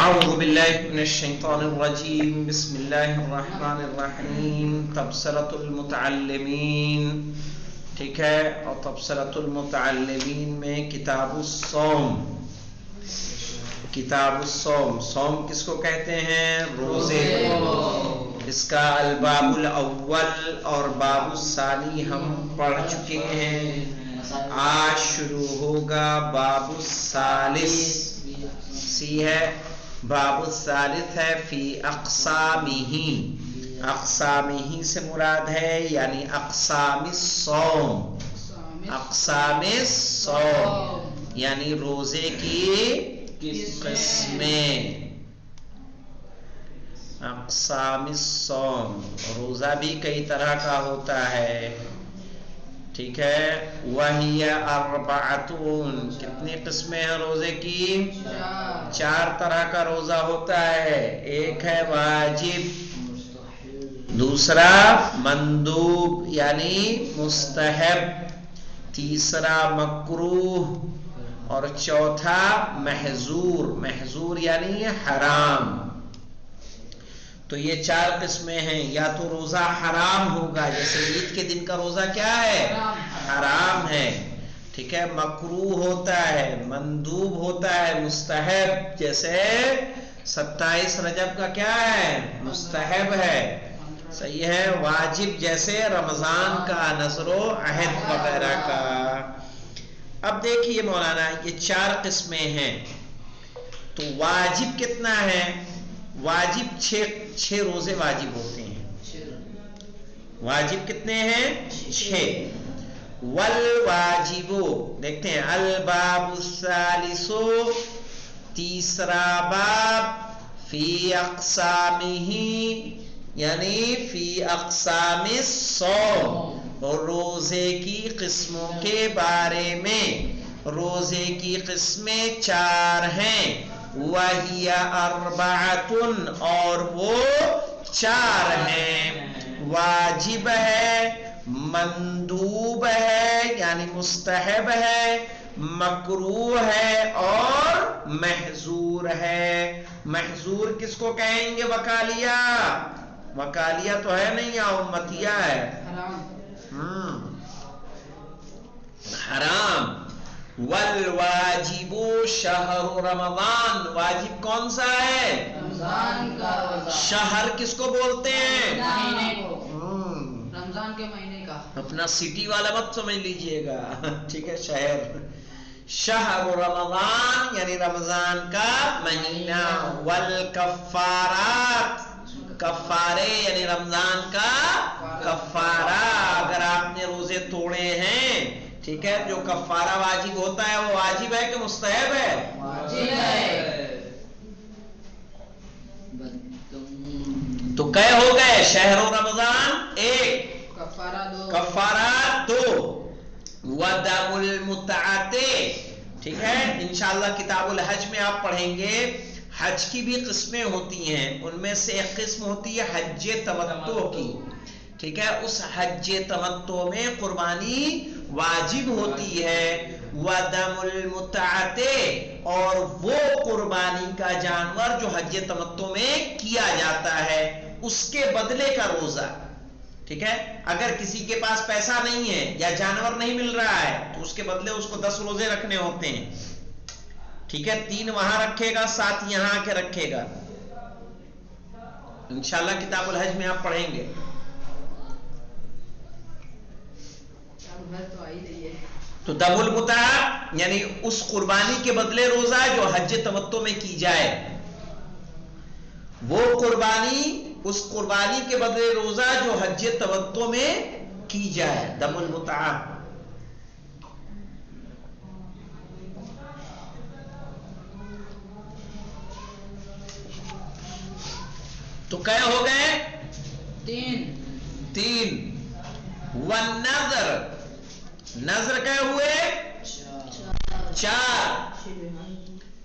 اعوذ باللہ من الشیطان الرجیم بسم اللہ الرحمن الرحیم تبصرۃ المتعلمین. ٹھیک ہے، اور تبصرۃ المتعلمین میں کتاب الصوم. کتاب الصوم، صوم کس کو کہتے ہیں؟ روزے کو. اس کا الباب الاول اور باب الثانی ہم پڑھ چکے ہیں. آج شروع ہوگا باب الثالث. سی ہے باب الثالث ہے فی اقسامہ. اقسامہ سے مراد ہے یعنی اقسام الصوم. اقسام الصوم یعنی روزے کی قسمیں. اقسام الصوم، روزہ بھی کئی طرح کا ہوتا ہے. ٹھیک ہے، وَهِيَ أَرْبَعَةٌ، کتنی قسمیں ہیں روزے کی؟ 4 طرح کا روزہ ہوتا ہے. ایک ہے واجب، دوسرا مندوب یعنی مستحب، تیسرا مکروہ اور چوتھا محظور. محظور یعنی حرام. تو یہ 4 قسمیں ہیں. یا تو روزہ حرام ہوگا، جیسے عید کے دن کا روزہ کیا ہے؟ حرام ہے. ٹھیک ہے، مکروہ ہوتا ہے، مندوب ہوتا ہے، مستحب، جیسے 27 رجب کا کیا ہے؟ مستحب ہے. صحیح ہے. واجب جیسے رمضان کا، نذر و عہد وغیرہ کا. اب دیکھیے مولانا، یہ 4 قسمیں ہیں. تو واجب کتنا ہے؟ واجب 6 روزے واجب ہوتے ہیں. واجب کتنے ہیں؟ 6. والواجب، دیکھتے ہیں الباب الثالث، تیسرا باب، فی اقسامہ یعنی فی اقسام الصوم، روزے کی قسموں کے بارے میں. روزے کی قسمیں 4 ہیں. وَهِيَ أَرْبَعَةٌ، اور وہ 4 ہیں. واجب ہے، مندوب ہے یعنی مستحب ہے، مکروہ ہے اور محظور ہے. محظور کس کو کہیں گے؟ وکالیہ. وکالیہ تو ہے نہیں، یا امتیہ ہے؟ حرام. والواجب شہر رمضان، واجب کون سا ہے؟ رمضان کا روزہ. شہر کس کو بولتے ہیں؟ مہینے کو، رمضان کے مہینے کا. اپنا سٹی والا مت سمجھ لیجئے گا. ٹھیک ہے، شہر. شہر رمضان یعنی رمضان کا مہینہ. والکفارات، کفارے یعنی رمضان کا کفارہ. اگر آپ نے روزے توڑے ہیں، ٹھیک ہے، جو کفارہ واجب ہوتا ہے وہ واجب ہے کہ مستحب ہے؟ واجب ہے. تو کئے ہو گئے؟ شہر رمضان 1، کفارہ 2، کفارہ 2. ودم المتعۃ، ٹھیک ہے، انشاءاللہ کتاب الحج میں آپ پڑھیں گے. حج کی بھی قسمیں ہوتی ہیں. ان میں سے ایک قسم ہوتی ہے حج تمتع کی. ٹھیک ہے، اس حج تمتع میں قربانی واجب ہوتی ہے. ودم المتعۃ، اور وہ قربانی کا جانور جو حج تمتع میں کیا جاتا ہے اس کے بدلے کا روزہ. ٹھیک ہے، اگر کسی کے پاس پیسہ نہیں ہے یا جانور نہیں مل رہا ہے تو اس کے بدلے اس کو 10 روزے رکھنے ہوتے ہیں. ٹھیک ہے، 3 وہاں رکھے گا، 7 یہاں آ کے رکھے گا. انشاءاللہ کتاب الحج میں آپ پڑھیں گے. تو دم المتع یعنی اس قربانی کے بدلے روزہ جو حج تمتع میں کی جائے، وہ قربانی، اس قربانی کے بدلے روزہ جو حج تمتع میں کی جائے، دم المتع. تو کیا ہو گئے؟ 3. والنذر، نذر کیا ہوئے؟ 4.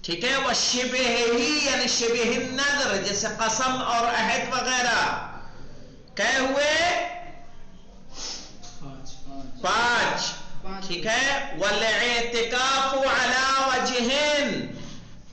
ٹھیک ہے، وشبہ ہی یعنی شبہ النذر جیسے قسم اور عہد وغیرہ کیا ہوئے؟ 5. ٹھیک ہے، والاعتکاف علی وجہن،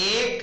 1,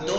2,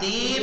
3,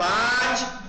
5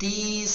30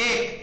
1,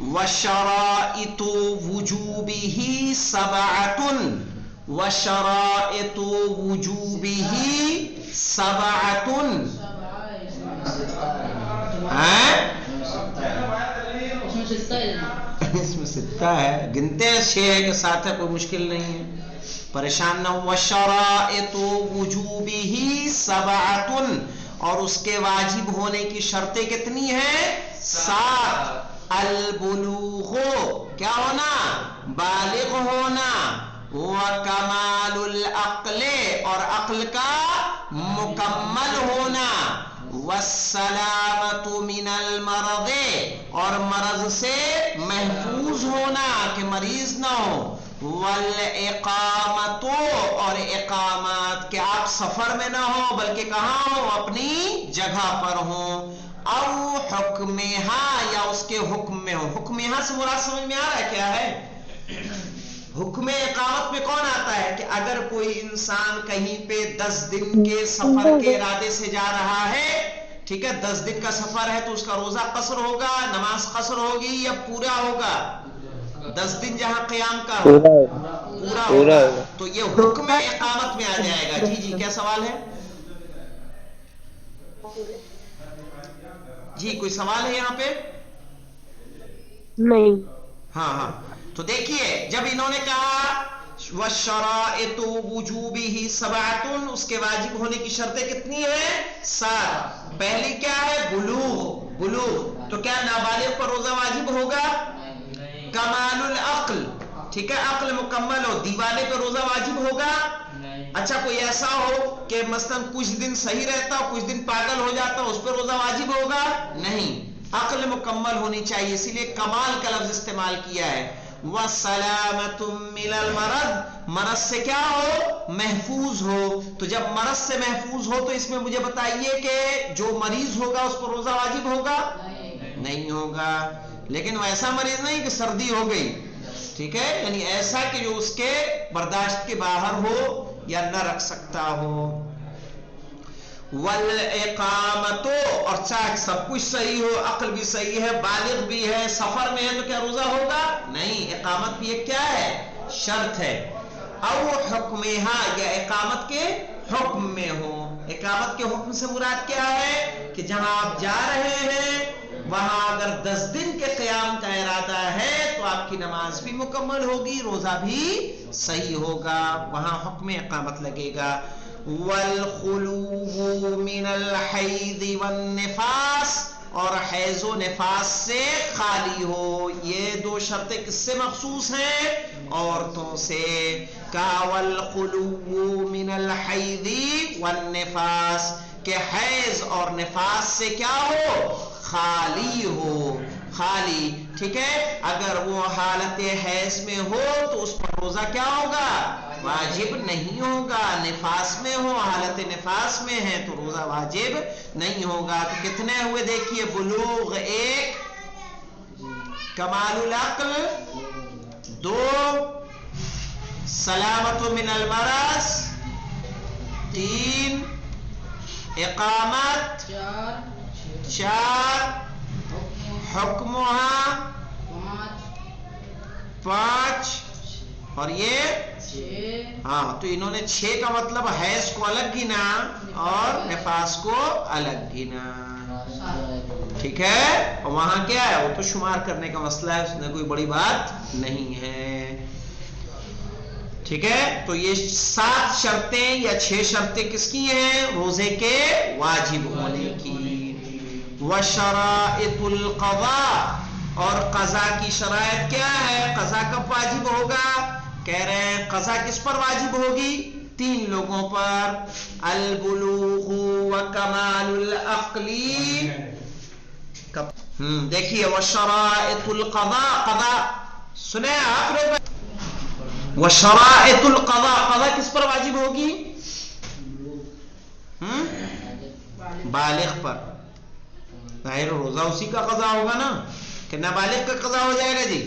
وشرائط وجوبه سبعة وشرائط وجوبه سبعة اس میں 6 ہے، گنتے 6 ہے کہ 7 ہے، کوئی مشکل نہیں ہے، پریشان نہ ہو. وشرائط وجوبه سبعة، اور اس کے واجب ہونے کی شرطیں کتنی ہیں؟ 7. البلوغ، کیا ہونا؟ بالغ ہونا. وکمال العقل، اور عقل کا مکمل ہونا. والسلامت من المرض، اور مرض سے محفوظ ہونا کہ مریض نہ ہو. والاقامت، اور اقامت کہ آپ سفر میں نہ ہو بلکہ کہاں ہو؟ اپنی جگہ پر ہو. او حکمہا، یا اس کے حکم میں ہو. حکمہا سے مراد سمجھ میں آ رہا ہے کیا ہے؟ حکم اقامت میں کون آتا ہے کہ اگر کوئی انسان کہیں پہ 10 دن کے سفر کے ارادے سے جا رہا ہے، ٹھیک ہے، 10 دن کا سفر ہے تو اس کا روزہ قصر ہوگا، نماز قصر ہوگی یا پورا ہوگا؟ 10 دن جہاں قیام کا پورا ہوگا، تو یہ حکم اقامت میں آ جائے گا. جی کیا سوال ہے؟ جی کوئی سوال ہے یہاں پہ؟ نہیں. ہاں تو دیکھیے، جب انہوں نے کہا وَالشَّرَائِطُ وُجُوبِهِ سَبْعَةٌ، اس کے واجب ہونے کی شرطیں کتنی ہیں؟ 7. پہلی کیا ہے؟ بلوغ. تو کیا نابالغ پر روزہ واجب ہوگا؟ کمال العقل، ٹھیک ہے، عقل مکمل ہو. دیوانے پہ روزہ واجب ہوگا؟ اچھا کوئی ایسا ہو کہ مثلا کچھ دن صحیح رہتا ہو، کچھ دن پاگل ہو جاتا ہو، اس پہ روزہ واجب ہوگا؟ نہیں. عقل مکمل ہونی چاہیے، اسی لیے کمال کا لفظ استعمال کیا ہے. وَسَلَامَةٌ مِّنَ الْمَرَضِ، مرض سے کیا ہو؟ محفوظ ہو. تو جب مرض سے محفوظ ہو تو اس میں مجھے بتائیے کہ جو مریض ہوگا اس پر روزہ واجب ہوگا؟ نہیں ہوگا. لیکن ویسا مریض نہیں کہ سردی ہو گئی، ٹھیک ہے، یعنی ایسا کہ جو اس کے برداشت کے باہر ہو یا نہ رکھ سکتا ہو. والاقامت، اور چاہے سب کچھ صحیح ہو، عقل بھی صحیح ہے، بالغ بھی ہے، سفر میں ہے، تو کیا روزہ ہوگا؟ نہیں. اقامت بھی ایک کیا ہے؟ شرط ہے. او حکمہا، یا اقامت کے حکم میں ہو. اقامت کے حکم سے مراد کیا ہے؟ کہ جہاں آپ جا رہے ہیں وہاں اگر 10 دن کے قیام کا ارادہ ہے تو آپ کی نماز بھی مکمل ہوگی، روزہ بھی صحیح ہوگا، وہاں حکم اقامت لگے گا. والخلو من الحیض والنفاس، اور حیض و نفاس سے خالی ہو. یہ 2 شرطیں کس سے مخصوص ہیں؟ عورتوں سے. کہا والخلو من الحیض والنفاس، کہ حیض اور نفاس سے کیا ہو؟ خالی ہو. خالی، ٹھیک ہے. اگر وہ حالت حیض میں ہو تو اس پر روزہ کیا ہوگا؟ واجب نہیں ہوگا. نفاس میں ہو، حالت نفاس میں ہے تو روزہ واجب نہیں ہوگا. تو کتنے ہوئے دیکھیے؟ بلوغ 1، کمال العقل 2، سلامت من المرض 3، اقامت 4، حکمہا 5، اور یہ ہاں. تو انہوں نے 6 کا مطلب حیض کو الگ گنا اور نفاس کو الگ گنا، ٹھیک ہے. اور وہاں کیا ہے؟ وہ تو شمار کرنے کا مسئلہ ہے، اس میں کوئی بڑی بات نہیں ہے، ٹھیک ہے. تو یہ 7 شرطیں یا 6 شرطیں کس کی ہیں؟ روزے کے واجب ہونے کی. وشرائط القضاء، اور قضا کی شرائط کیا ہے؟ قضا کب واجب ہوگا؟ کہہ رہے ہیں قضا کس پر واجب ہوگی؟ 3 لوگوں پر. البلوغ وکمال العقل. دیکھیے وشرائط القضاء، قضا سنیں آپ لوگ. وشرائط القضاء، قضا کس پر واجب ہوگی؟ بالغ پر. ظاہر روزہ اسی کا قضا ہوگا نا، کہ نابالغ کا قضا ہو جائے گا؟ جی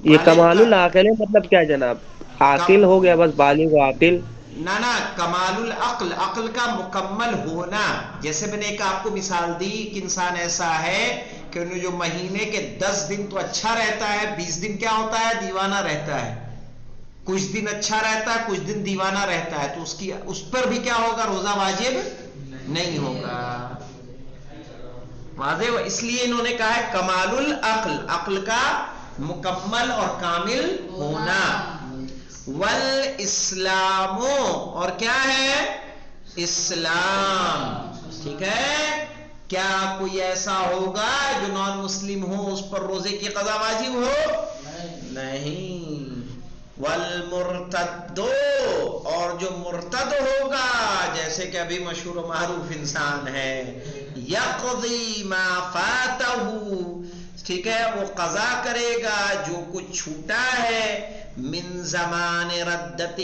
یہ کمال العقل مطلب کیا جناب؟ عاقل ہو گیا بس، بالغ و عاقل؟ نہ کمال العقل، عقل کا مکمل ہونا. جیسے میں نے ایک آپ کو مثال دی کہ انسان ایسا ہے کہ انہیں جو مہینے کے 10 دن تو اچھا رہتا ہے، 20 دن کیا ہوتا ہے؟ دیوانہ رہتا ہے. کچھ دن اچھا رہتا ہے، کچھ دن دیوانہ رہتا ہے، تو اس پر بھی کیا ہوگا؟ روزہ واجب نہیں ہوگا. واضح ہو؟ اس لیے انہوں نے کہا ہے کمال العقل، عقل کا مکمل اور کامل ہونا. والاسلام، اور کیا ہے؟ اسلام. ٹھیک ہے؟ کیا کوئی ایسا ہوگا جو نان مسلم ہو اس پر روزے کی قضا واجب ہو؟ نہیں. والمرتد، اور جو مرتد ہوگا جیسے کہ ابھی مشہور و معروف انسان ہے، یقضی ما فاتہ، ٹھیک ہے، وہ قضا کرے گا جو کچھ چھوٹا ہے، من زمان ردتہ،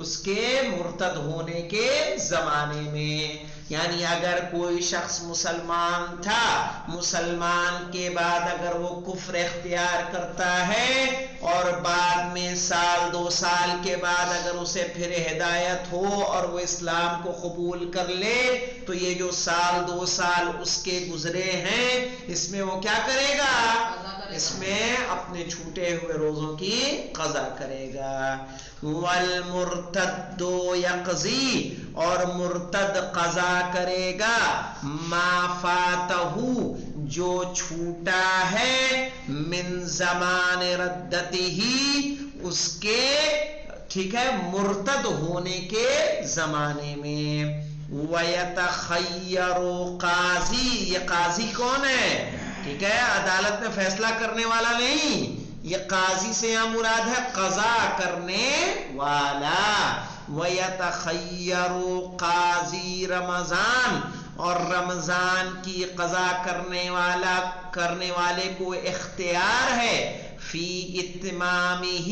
اس کے مرتد ہونے کے زمانے میں. یعنی اگر کوئی شخص مسلمان تھا، مسلمان کے بعد اگر وہ کفر اختیار کرتا ہے اور بعد میں سال 2 سال کے بعد اگر اسے پھر ہدایت ہو اور وہ اسلام کو قبول کر لے، تو یہ جو سال 2 سال اس کے گزرے ہیں اس میں وہ کیا کرے گا؟ اس میں اپنے چھوٹے ہوئے روزوں کی قضا کرے گا. والمرتد یقضی، اور مرتد قضا کرے گا، ما فاتہ، جو چھوٹا ہے، من زمان ردتہ، اس کے، ٹھیک ہے، مرتد ہونے کے زمانے میں. وَيَتَخَيَّرُ قاضی، یہ قاضی کون ہے؟ ٹھیک ہے، عدالت میں فیصلہ کرنے والا نہیں، یہ قاضی سے یہاں مراد ہے قضا کرنے والا. وَيَتَخَيَّرُ قاضی رمضان، اور رمضان کی قضا کرنے والے کو اختیار ہے، فی اتمامہ،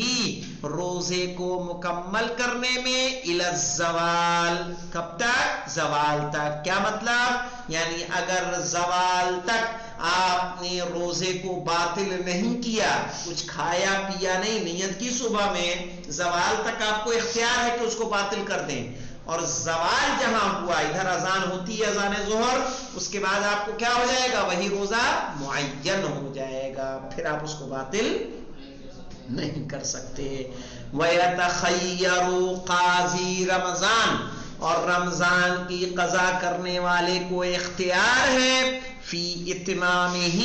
روزے کو مکمل کرنے میں، الی الزوال، کب تک؟ زوال تک. کیا مطلب؟ یعنی اگر زوال تک آپ نے روزے کو باطل نہیں کیا، کچھ کھایا پیا نہیں، نیت کی صبح میں، زوال تک آپ کو اختیار ہے کہ اس کو باطل کر دیں. اور زوال جہاں ہوا، ادھر اذان ہوتی ہے، اذان ظہر، اس کے بعد آپ کو کیا ہو جائے گا؟ وہی روزہ معین ہو جائے گا، پھر آپ اس کو باطل نہیں کر سکتے. وَيَتَخَيَّرُ قاضی رمضان، اور رمضان کی قضا کرنے والے کو اختیار ہے، فی اتمامہ،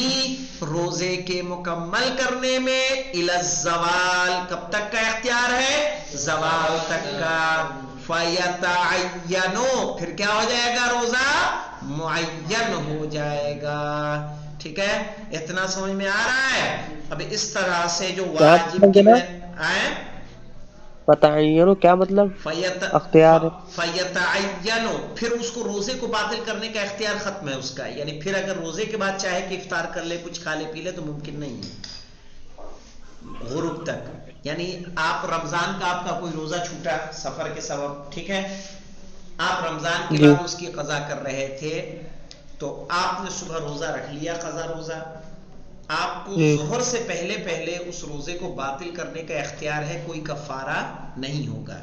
روزے کے مکمل کرنے میں، الی الزوال، کب تک کا اختیار ہے؟ زوال تک کا. فَيَتَعَيَّنُ، پھر کیا ہو جائے گا؟ روزہ معین ہو جائے گا. ٹھیک ہے، اتنا سمجھ میں آ رہا ہے؟ اب اس طرح سے جو واجب کی آئے بتائیے کیا مطلب اختیار ہے؟ فَيَتَعَيَّنُ، پھر اس کو روزے کو باطل کرنے کا اختیار ختم ہے اس کا. یعنی پھر اگر روزے کے بعد چاہے کہ افطار کر لے، کچھ کھا لے پی لے، تو ممکن نہیں ہے غروب تک. یعنی آپ رمضان کا، آپ کا کوئی روزہ چھوٹا سفر کے سبب، ٹھیک ہے، آپ رمضان کے بعد اس کی قضا کر رہے تھے، تو آپ نے صبح روزہ رکھ لیا، قضا روزہ. آپ کو ظہر سے پہلے اس روزے کو باطل کرنے کا اختیار ہے، کوئی کفارہ نہیں ہوگا.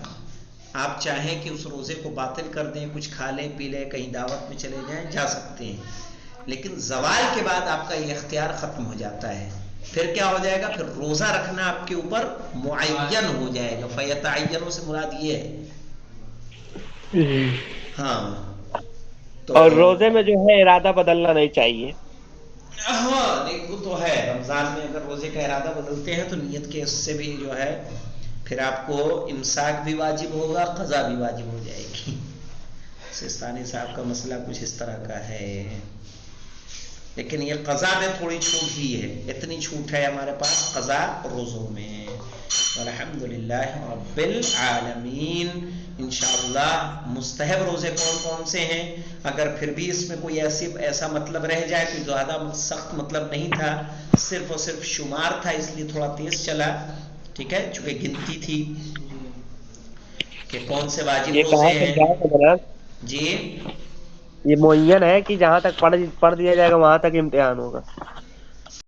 آپ چاہیں کہ اس روزے کو باطل کر دیں، کچھ کھا لیں پی لیں، کہیں دعوت میں چلے جائیں، جا سکتے ہیں. لیکن زوال کے بعد آپ کا یہ اختیار ختم ہو جاتا ہے. پھر کیا ہو جائے گا؟ پھر روزہ رکھنا آپ کے اوپر معین ہو جائے گا. فَيَتَعَيَّنُ سے مراد یہ ہے. ہاں، اور روزے میں جو ہے ارادہ بدلنا نہیں چاہیے. ہاں، وہ تو ہے، رمضان میں اگر روزے کا ارادہ بدلتے ہیں تو نیت کے اس سے بھی جو ہے پھر آپ کو امساک بھی واجب ہوگا، قضا بھی واجب ہو جائے گی. سستانی صاحب کا مسئلہ کچھ اس طرح کا ہے، لیکن یہ قضا میں تھوڑی چھوٹ ہی ہے. اتنی چھوٹ ہے ہمارے پاس قضا روزوں میں. الحمدللہ رب العالمین. انشاءاللہ مستحب روزے کون کون سے ہیں؟ اگر پھر بھی اس میں کوئی ایسا مطلب رہ جائے، کوئی زیادہ سخت مطلب نہیں تھا، صرف اور صرف شمار تھا، اس لیے تھوڑا تیز چلا. ٹھیک ہے، چونکہ گنتی تھی کہ کون سے واجب روزے ہیں. جی، یہ معین ہے کہ جہاں تک پڑھ دیا جائے گا وہاں تک امتحان ہوگا.